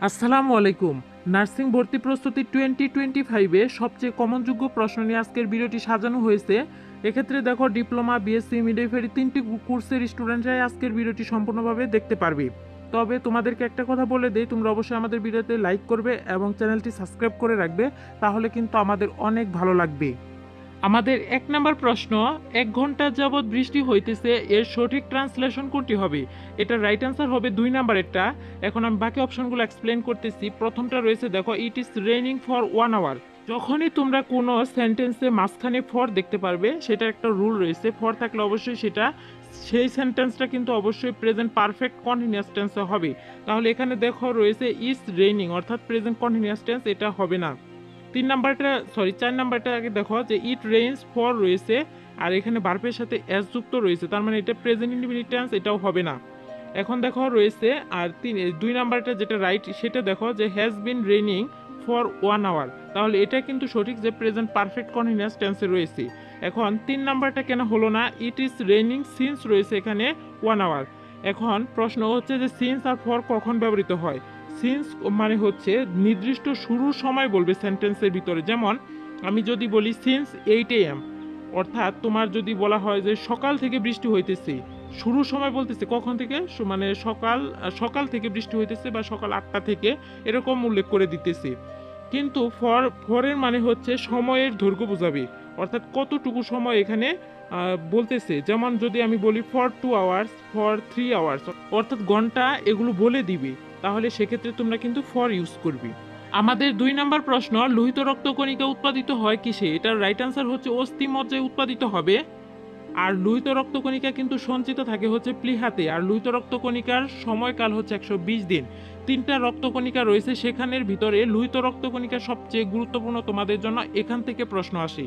আসসালামু আলাইকুম। নার্সিং ভর্তি প্রস্তুতি 2025-এ সবচেয়ে কমনযোগ্য প্রশ্ন নিয়ে আজকের ভিডিওটি সাজানো হয়েছে। এক্ষেত্রে দেখো ডিপ্লোমা, বিএসসি, মিডওয়াইফারি তিনটি কোর্সের স্টুডেন্টরাই আজকের ভিডিওটি সম্পূর্ণভাবে দেখতে পারবে। তবে তোমাদেরকে একটা কথা বলে দেই, তোমরা অবশ্যই আমাদের ভিডিওতে লাইক করবে এবং চ্যানেলটি সাবস্ক্রাইব করে রাখবে, তাহলে কিন্তু আমাদের অনেক ভালো লাগবে। আমাদের 1 নাম্বার প্রশ্ন, 1 ঘন্টা যাবৎ বৃষ্টি হইতেছে, এর সঠিক ট্রান্সলেশন কোনটি হবে? এটার রাইট অ্যান্সার হবে 2 নাম্বারেরটা। এখন আমি বাকি অপশনগুলো এক্সপ্লেন করতেছি। প্রথমটা রয়েছে দেখো, it is raining for 1 hour. যখনই তোমরা কোনো সেন্টেন্সে মাঝখানে ফর দেখতে পারবে, সেটা একটা রুল রয়েছে, ফর থাকলে অবশ্যই সেই সেন্টেন্সটা কিন্তু অবশ্যই প্রেজেন্ট পারফেক্ট কন্টিনিউয়াস টেন্সে হবে। তাহলে এখানে দেখো রয়েছে ইজ রেইনিং, অর্থাৎ প্রেজেন্ট কন্টিনিউয়াস টেন্স, এটা হবে না। 4 নাম্বারটা আগে দেখো যে ইট রেইনস ফর রয়েছে, আর এখানে ভার্বের সাথে এস যুক্ত রয়েছে, তার মানে এটা প্রেজেন্ট ইনডিফিনিট টেন্স, এটাও হবে না। এখন দেখো রয়েছে আর 2 নাম্বারটা যেটা রাইট, সেটা দেখো যে has been raining for 1 hour, তাহলে এটা কিন্তু সঠিক যে প্রেজেন্ট পারফেক্ট কন্টিনিউয়াস টেন্সে রয়েছে। এখন 3 নাম্বারটা কেন হলো না? ইট ইজ রেইনিং সিন্স রয়েছে এখানে 1 আওয়ার। এখন প্রশ্ন হচ্ছে যে সিন্স আর ফর কখন ব্যবহৃত হয়? সিন্স মানে হচ্ছে নির্দিষ্ট শুরুর সময় বলবে সেন্টেন্সের ভিতরে। যেমন আমি যদি বলি সিন্স 8 AM, অর্থাৎ তোমার যদি বলা হয় যে সকাল থেকে বৃষ্টি হইতেছে, শুরুর সময় বলতেছে কখন থেকে, মানে সকাল থেকে বৃষ্টি হইতেছে বা সকাল 8টা থেকে, এরকম উল্লেখ করে দিতেছে। কিন্তু ফরের মানে হচ্ছে সময়ের দৈর্ঘ্য বোঝাবে, অর্থাৎ কতটুকু সময় এখানে বলতেছে। যেমন যদি আমি বলি ফর 2 আওয়ার্স, ফর 3 আওয়ার্স, অর্থাৎ ঘন্টা এগুলো বলে দিবে, তাহলে সেক্ষেত্রে তোমরা কিন্তু ফর ইউজ করবে। আমাদের 2 নাম্বার প্রশ্ন, লোহিত রক্তকণিকা উৎপাদিত হয় কিসে? এটার রাইট আনসার হচ্ছে অস্থি মজ্জায় উৎপাদিত হবে। আর লোহিত রক্তকণিকা কিন্তু সঞ্চিত থাকে হচ্ছে প্লীহাতে, আর লোহিত রক্তকণিকার সময়কাল হচ্ছে 120 দিন। 3টা রক্তকণিকা রয়েছে, সেখানের ভিতরে লোহিত রক্তকণিকা সবচেয়ে গুরুত্বপূর্ণ তোমাদের জন্য, এখান থেকে প্রশ্ন আসে।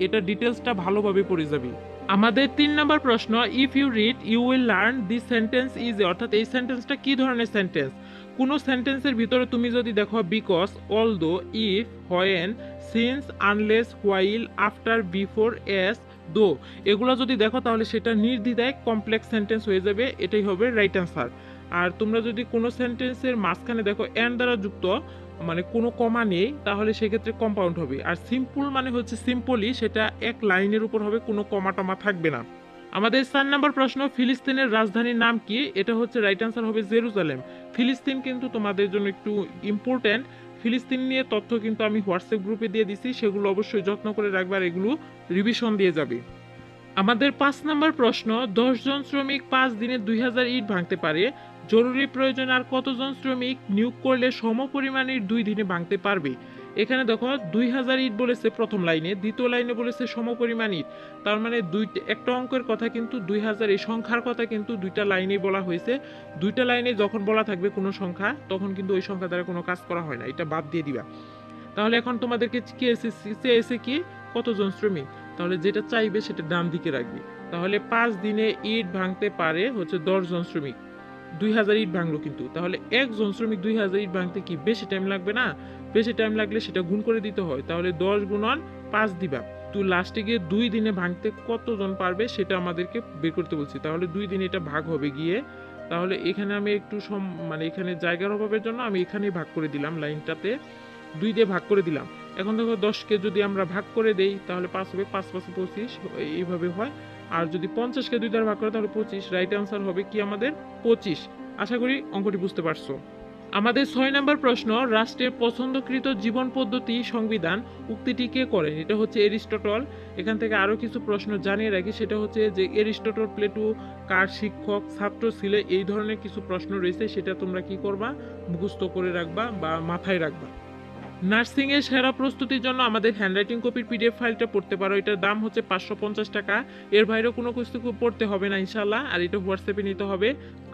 এটা ডিটেলসটা ভালোভাবে পড়ে যাবে। আমাদের 3 নাম্বার প্রশ্ন, if you read you will learn this sentence is, অর্থাৎ এই সেন্টেন্সটা কি ধরনের সেন্টেন্স? কোনো সেন্টেন্সের ভিতরে তুমি যদি দেখো because, although, if, when, since, unless, while, after, before, S, দো, এগুলো যদি দেখো তাহলে সেটা নির্দ্বিধায় কমপ্লেক্স সেন্টেন্স হয়ে যাবে, এটাই হবে রাইট অ্যান্সার। আর তোমরা যদি কোনো সেন্টেন্সের মাঝখানে দেখো এন্ড দ্বারা যুক্ত, মানে কোনো কমা নেই, তাহলে সেক্ষেত্রে কম্পাউন্ড হবে। আর সিম্পল মানে হচ্ছে সিম্পলি, সেটা এক লাইনের উপর হবে, কোনো কমা টমা থাকবে না। আমাদের 4 নাম্বার প্রশ্ন, ফিলিস্তিনের রাজধানীর নাম কি? এটা হচ্ছে রাইট অ্যান্সার হবে জেরুজালেম। ফিলিস্তিন কিন্তু তোমাদের জন্য একটু ইম্পর্টেন্ট। ফিলিস্তিন নিয়ে তথ্য কিন্তু আমি হোয়াটসঅ্যাপ গ্রুপে দিয়ে দিছি, সেগুলো অবশ্যই যত্ন করে রাখবে, আর এগুলো রিভিশন দিয়ে যাবে। আমাদের 5 নাম্বার প্রশ্ন, 10 জন শ্রমিক 5 দিনে 2000 ইট ভাঙতে পারে, জরুরি প্রয়োজন আর কতজন শ্রমিক নিয়োগ করলে সমপরিমাণ ইট 2 দিনে ভাঙতে পারবে? এখানে দেখো 2000 ইট বলেছে প্রথম লাইনে, দ্বিতীয় লাইনে বলেছে সমপরিমাণ ইট, তার মানে একটা অঙ্কের কথা কিন্তু 2000, এই সংখ্যার কথা কিন্তু দুইটা লাইনেই বলা হয়েছে। দুইটা লাইনে যখন বলা থাকবে কোনো সংখ্যা, তখন কিন্তু ওই সংখ্যা দ্বারা কোনো কাজ করা হয় না, এটা বাদ দিয়ে দিবা। তাহলে এখন তোমাদেরকে চেয়েছে কি, কতজন শ্রমিক, তাহলে যেটা চাইবে সেটা ডান দিকে রাখবে। তাহলে 5 দিনে ইট ভাঙতে পারে হচ্ছে 10 জন শ্রমিক, 2000 ইট ভাঙলো কিন্তু, তাহলে একজন শ্রমিক 2000 ইট ভাঙতে কি বেশি টাইম লাগবে না? বেশি টাইম লাগলে সেটা গুণ করে দিতে হয়, তাহলে 10 গুণন 5 দিবা। তো লাস্টে গিয়ে 2 দিনে ভাঙতে কতজন পারবে সেটা আমাদেরকে বের করতে বলছি, তাহলে 2 দিনে এটা ভাগ হবে গিয়ে। তাহলে এখানে আমি একটু মানে এখানে জায়গার অভাবের জন্য আমি এখানেই ভাগ করে দিলাম, লাইনটাতে 2 দিয়ে ভাগ করে দিলাম। এখন দেখো 10কে যদি আমরা ভাগ করে দেই তাহলে 5 হবে, 5 5 25, এইভাবে হয়। আর যদি 50কে 2 দ্বারা ভাগ করে তাহলে 25, রাইট অ্যান্সার হবে কি আমাদের 25। আশা করি অঙ্কটি বুঝতে পারছো। আমাদের 6 নাম্বার প্রশ্ন, রাষ্ট্রের পছন্দকৃত জীবন পদ্ধতি সংবিধান, উক্তিটি কে করেন? এটা হচ্ছে এরিস্টটল। এখান থেকে আরো কিছু প্রশ্ন জানিয়ে রাখি, সেটা হচ্ছে যে এরিস্টটল, প্লেটো কার শিক্ষক, ছাত্র ছিল, এই ধরনের কিছু প্রশ্ন রয়েছে, সেটা তোমরা কি করবা, মুখস্থ করে রাখবা বা মাথায় রাখবা। নার্সিং এর সেরা প্রস্তুতির জন্য আমাদের হ্যান্ডরাইটিং কপির পিডিএফ ফাইলটা পড়তে পারো, এটার দাম হচ্ছে 550 টাকা। এর বাইরেও কোনো কিছু পড়তে হবে না ইনশাল্লাহ, আর এটা হোয়াটসঅ্যাপে নিতে হবে।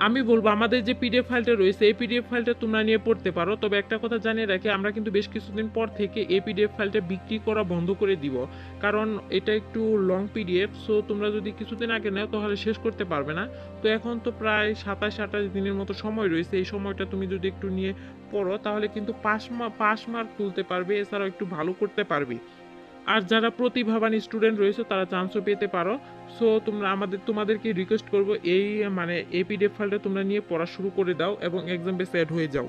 আমি বলবো আমাদের যে পিডিএফ ফাইলটা রয়েছে, এই পিডিএফ ফাইলটা তোমরা নিয়ে পড়তে পারো। তবে একটা কথা জানিয়ে রাখি, আমরা কিন্তু বেশ কিছুদিন পর থেকে এই পিডিএফ ফাইলটা বিক্রি করা বন্ধ করে দিব, কারণ এটা একটু লং পিডিএফ। সো তোমরা যদি কিছুদিন আগে নাও তাহলে শেষ করতে পারবে না। তো এখন তো প্রায় 27-28 দিনের মতো সময় রয়েছে, এই সময়টা তুমি যদি একটু নিয়ে পড়ো তাহলে কিন্তু পাস মার্ক তুলতে পারবে, এছাড়াও একটু ভালো করতে পারবে। আর যারা প্রতিভাবান স্টুডেন্ট রয়েছে তারা চান্সও পেতে পারো। সো তোমাদেরকে রিকোয়েস্ট করব, এই পিডিএফ ফাইলটা তোমরা নিয়ে পড়া শুরু করে দাও এবং এক্সাম বেসে অ্যাড হয়ে যাও।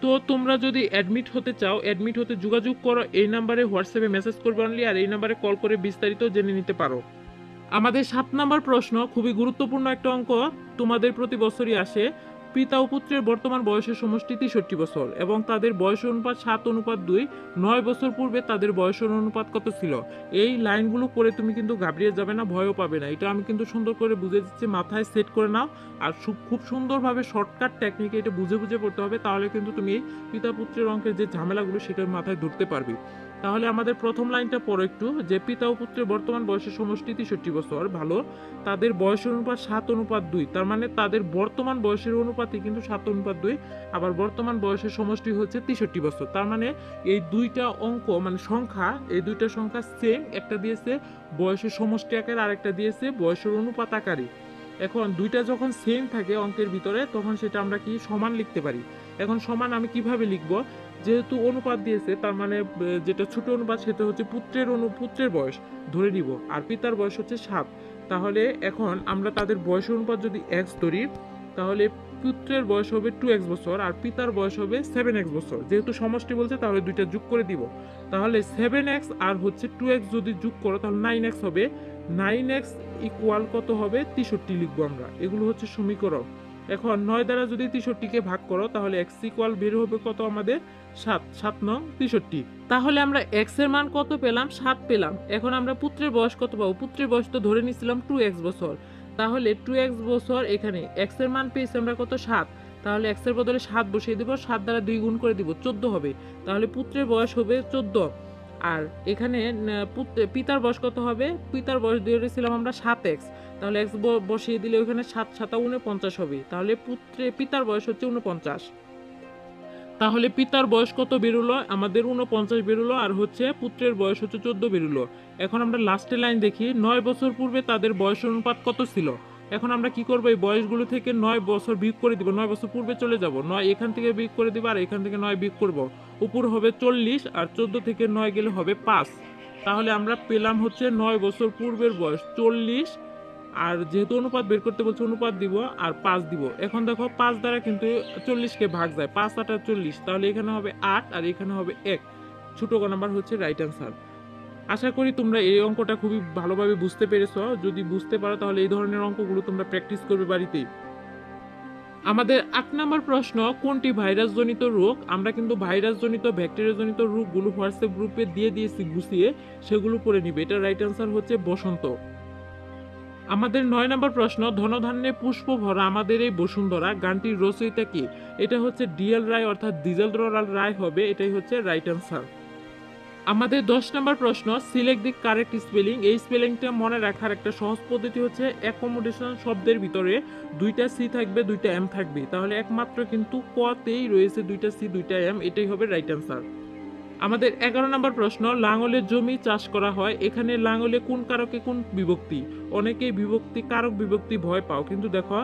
তো তোমরা যদি অ্যাডমিট হতে চাও, অ্যাডমিট হতে যোগাযোগ করো, এই নাম্বারে হোয়াটসঅ্যাপে মেসেজ করবে অনলি, আর এই নাম্বারে কল করে বিস্তারিত জেনে নিতে পারো। আমাদের 7 নম্বর প্রশ্ন খুবই গুরুত্বপূর্ণ একটা অঙ্ক, তোমাদের প্রতি বছরই আসে। পিতা ও পুত্রের বর্তমান বয়সের সমষ্টি 63 বছর এবং তাদের বয়স অনুপাত 7:2। 9 বছর পূর্বে তাদের বয়সের অনুপাত কত ছিল? এই লাইনগুলো পড়ে তুমি কিন্তু ঘাবড়িয়ে যাবে না, ভয়ও পাবে না। এটা আমি কিন্তু সুন্দর করে বুঝে দিচ্ছি, মাথায় সেট করে নাও। আর খুব সুন্দরভাবে শর্টকাট টেকনিকে এটা বুঝে বুঝে পড়তে হবে, তাহলে কিন্তু তুমি পিতা পুত্রের অঙ্কের যে ঝামেলাগুলো সেটা মাথায় ধরতে পারবে। তাহলে আমাদের প্রথম লাইনটা পড়ো একটু, যে পিতা ও পুত্রের বর্তমান বয়সের সমষ্টি 63 বছর, ভালো। তাদের বয়সের অনুপাত 7:2, তার মানে তাদের বর্তমান বয়সের অনুপাতই কিন্তু 7:2, আবার বর্তমান বয়সের সমষ্টি হচ্ছে 63 বছর। তার মানে এই দুইটা অঙ্ক মানে সংখ্যা, এই দুইটা সংখ্যা সেম, একটা দিয়েছে বয়সের সমষ্টি আকারে, আরেকটা দিয়েছে বয়সের অনুপাত আকারে। এখন দুইটা যখন সেম থাকে অঙ্কের ভিতরে, তখন সেটা আমরা কি সমান লিখতে পারি। এখন সমান আমি কিভাবে লিখবো? যেহেতু অনুপাত দিয়েছে, তার মানে যেটা ছোট অনুপাত সেটা হচ্ছে পুত্রের বয়স ধরে নিব, আর পিতার বয়স হচ্ছে 7। তাহলে এখন আমরা তাদের বয়সের অনুপাত যদি x ধরি, তাহলে পুত্রের বয়স হবে 2x বছর আর পিতার বয়স হবে 7x বছর। যেহেতু সমষ্টি বলছে তাহলে দুইটা যোগ করে দিব। তাহলে 7x আর হচ্ছে 2x যদি যোগ করো তাহলে 9x হবে। 9x ইকুয়াল কত হবে? 63 লিখবো আমরা। এগুলো হচ্ছে সমীকরণ। এখন 9 দ্বারা যদি 63কে ভাগ করো তাহলে x ইকুয়াল বের হবে কত আমাদের? 7। 7 নং 63। তাহলে আমরা x এর মান কত পেলাম? 7 পেলাম। এখন আমরা পুত্রের বয়স কত পাবো? পুত্রের বয়স তো ধরে নিছিলাম 2x বছর, তাহলে 2x বছর, এখানে x এর মান পেয়েছি আমরা কত? 7। তাহলে x এর বদলে 7 বসিয়ে দিব, 7 দ্বারা 2 গুণ করে দিব, 14 হবে। তাহলে পুত্রের বয়স হবে 14। আর এখানে পিতার বয়স কত হবে? পিতার বয়স দিয়েছিলাম আমরা 7x, তাহলে x বসিয়ে দিলে ওখানে 7 7 49 হবে। তাহলে পিতার বয়স হচ্ছে 49। তাহলে পিতার বয়স কত বেরোলো? আমাদের 49 বেরোলো, আর হচ্ছে পুত্রের বয়স হচ্ছে 14 বেরোলো। এখন আমরা লাস্টের লাইন দেখি, 9 বছর পূর্বে তাদের বয়স অনুপাত কত ছিল? এখন আমরা কি করবো? এই বয়সগুলো থেকে 9 বছর বিয়োগ করে দিব, 9 বছর পূর্বে চলে যাব, 9 এখান থেকে বিয়োগ করে দিব, আর এখান থেকে 9 বিয়োগ করব, উপর হবে 40, আর 14 থেকে 9 গেলে হবে 5। তাহলে আমরা পেলাম হচ্ছে 9 বছর পূর্বের বয়স 40, আর যেহেতু অনুপাত বের করতে বলছে অনুপাত দিব আর 5 দিব। এখন দেখো 5 দ্বারা কিন্তু 40কে ভাগ যায়, 5 8 40, তাহলে এখানে হবে 8 আর এখানে হবে 1। ছোট ক নাম্বার হচ্ছে রাইট অ্যান্সার। আশা করি তোমরা এই অঙ্কটা খুবই ভালোভাবে বুঝতে পেরেছো। যদি বুঝতে পারো তাহলে এই ধরনের অঙ্কগুলো তোমরা প্র্যাকটিস করবে বাড়িতেই। আমাদের 8 নম্বর প্রশ্ন, কোনটি ভাইরাস জনিত রোগ? আমরা কিন্তু ভাইরাস জনিত ব্যাকটেরিয়া জনিত রোগগুলো হোয়াটসঅ্যাপ গ্রুপে দিয়ে দিয়েছি গুছিয়ে, সেগুলো পড়ে নিবে। এটা রাইট অ্যান্সার হচ্ছে বসন্ত। আমাদের 9 নম্বর প্রশ্ন, ধনধান্যে পুষ্প ভরা আমাদের এই বসুন্ধরা গানটির রচয়িতা কি? এটা হচ্ছে ডিএল রায়, অর্থাৎ দ্বিজেন্দ্রলাল রায় হবে। এটাই হচ্ছে রাইট অ্যান্সার। আমাদের 10 নম্বর প্রশ্ন, সিলেক্ট দি কারেক্ট স্পেলিং। এই স্পেলিংটা মনে রাখার একটা সহজ পদ্ধতি হচ্ছে অ্যাকোমোডেশন শব্দের ভিতরে দুইটা সি থাকবে, দুইটা এম থাকবে, তাহলে একমাত্র কিন্তু ক তেই রয়েছে দুইটা সি দুইটা এম, এটাই হবে রাইট অ্যান্সার। আমাদের 11 নম্বর প্রশ্ন, লাঙলের জমি চাষ করা হয়, এখানে লাঙলে কোন কারকে কোন বিভক্তি? অনেকেই বিভক্তি কারক বিভক্তি ভয় পাও, কিন্তু দেখো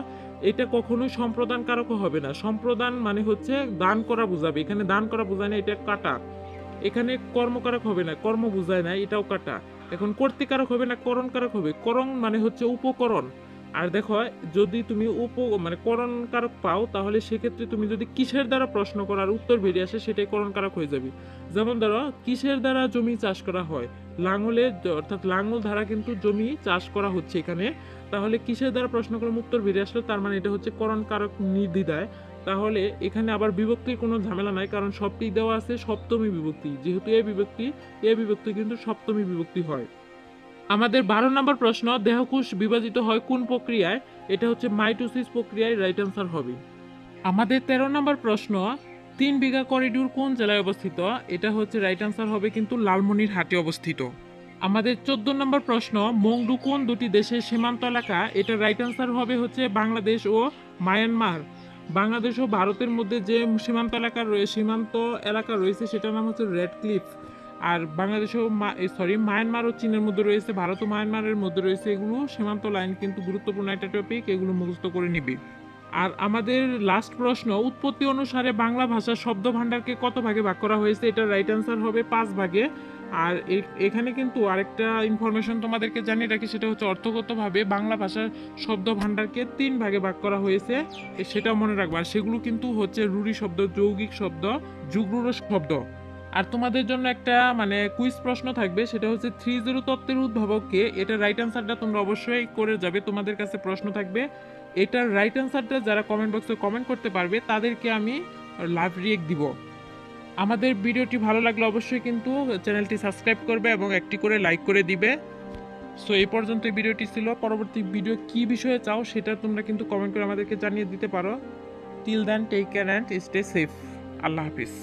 এটা কখনোই সম্প্রদান কারক হবে না। সম্প্রদান মানে হচ্ছে দান করা বোঝাবে, এখানে দান করা বোঝায় না, এটা কাটা। এখানে কর্মকারক হবে না, কর্ম বোঝায় না, এটাও কাটা। এখন কর্তৃকারক হবে না, করণ কারক হবে। করণ মানে হচ্ছে উপকরণ। আর দেখো যদি তুমি মানে করণ কারক পাও, তাহলে সেক্ষেত্রে তুমি যদি কিসের দ্বারা প্রশ্ন করার উত্তর বেরিয়ে আসে সেটাই করণ কারক হয়ে যাবে। যেমন ধরো কিসের দ্বারা জমি চাষ করা হয়? লাঙলে, অর্থাৎ লাঙল দ্বারা কিন্তু জমি চাষ করা হচ্ছে এখানে। তাহলে কিসের দ্বারা প্রশ্ন করে উত্তর বেরিয়ে আসলো, তার মানে এটা হচ্ছে করণ কারক নির্দ্বিধায়। তাহলে এখানে আবার বিভক্তির কোনো ঝামেলা নাই, কারণ সবটি দেওয়া আছে সপ্তমী বিভক্তি, যেহেতু এ বিভক্তি কিন্তু সপ্তমী বিভক্তি হয়। আমাদের 12 নম্বর প্রশ্ন, দেহকোষ বিভাজিত হয় কোন প্রক্রিয়ায়? এটা হচ্ছে মাইটোসিস প্রক্রিয়ায়, রাইট অ্যান্সার হবে। আমাদের 13 নম্বর প্রশ্ন, 3 বিঘা করিডোর কোন জেলায় অবস্থিত? এটা হচ্ছে রাইট অ্যান্সার হবে কিন্তু লালমনিরহাটে অবস্থিত। আমাদের 14 নম্বর প্রশ্ন, মংডু কোন দুটি দেশের সীমান্ত এলাকা? এটা রাইট অ্যান্সার হবে হচ্ছে বাংলাদেশ ও মায়ানমার। বাংলাদেশ ও ভারতের মধ্যে যে সীমান্ত এলাকা রয়েছে সেটার নাম হচ্ছে রেড ক্লিফ। আর বাংলাদেশ ও মায়ানমার ও চীনের মধ্যে রয়েছে, ভারত ও মায়ানমারের মধ্যে রয়েছে। এগুলো সীমান্ত লাইন, কিন্তু গুরুত্বপূর্ণ একটা টপিক, এগুলো মুখস্থ করে নিবি। আর আমাদের লাস্ট প্রশ্ন, উৎপত্তি অনুসারে বাংলা ভাষার শব্দ ভাণ্ডারকে কত ভাগে ভাগ করা হয়েছে? এটা রাইট অ্যান্সার হবে 5 ভাগে। আর এখানে কিন্তু আরেকটা ইনফরমেশন তোমাদেরকে জানিয়ে রাখি, সেটা হচ্ছে অর্থগতভাবে বাংলা ভাষার শব্দ ভাণ্ডারকে 3 ভাগে ভাগ করা হয়েছে, সেটাও মনে রাখবা। আর সেগুলো কিন্তু হচ্ছে রূঢ়ি শব্দ, যৌগিক শব্দ, যুগ্ম শব্দ। আর তোমাদের জন্য একটা মানে কুইজ প্রশ্ন থাকবে, সেটা হচ্ছে 30 তত্ত্বের উদ্ভাবক কে। এটার রাইট অ্যান্সারটা তোমরা অবশ্যই করে যাবে। তোমাদের কাছে প্রশ্ন থাকবে, এটার রাইট অ্যান্সারটা যারা কমেন্ট বক্সে কমেন্ট করতে পারবে তাদেরকে আমি লাইভ রিয়েক্ট দিব। আমাদের ভিডিওটি ভালো লাগলে অবশ্যই কিন্তু চ্যানেলটি সাবস্ক্রাইব করবে এবং একটি করে লাইক করে দিবে। সো এই পর্যন্ত এই ভিডিওটি ছিল। পরবর্তী ভিডিও কি বিষয়ে চাও সেটা তোমরা কিন্তু কমেন্ট করে আমাদেরকে জানিয়ে দিতে পারো। Till then, take care and stay safe. আল্লাহ হাফিজ।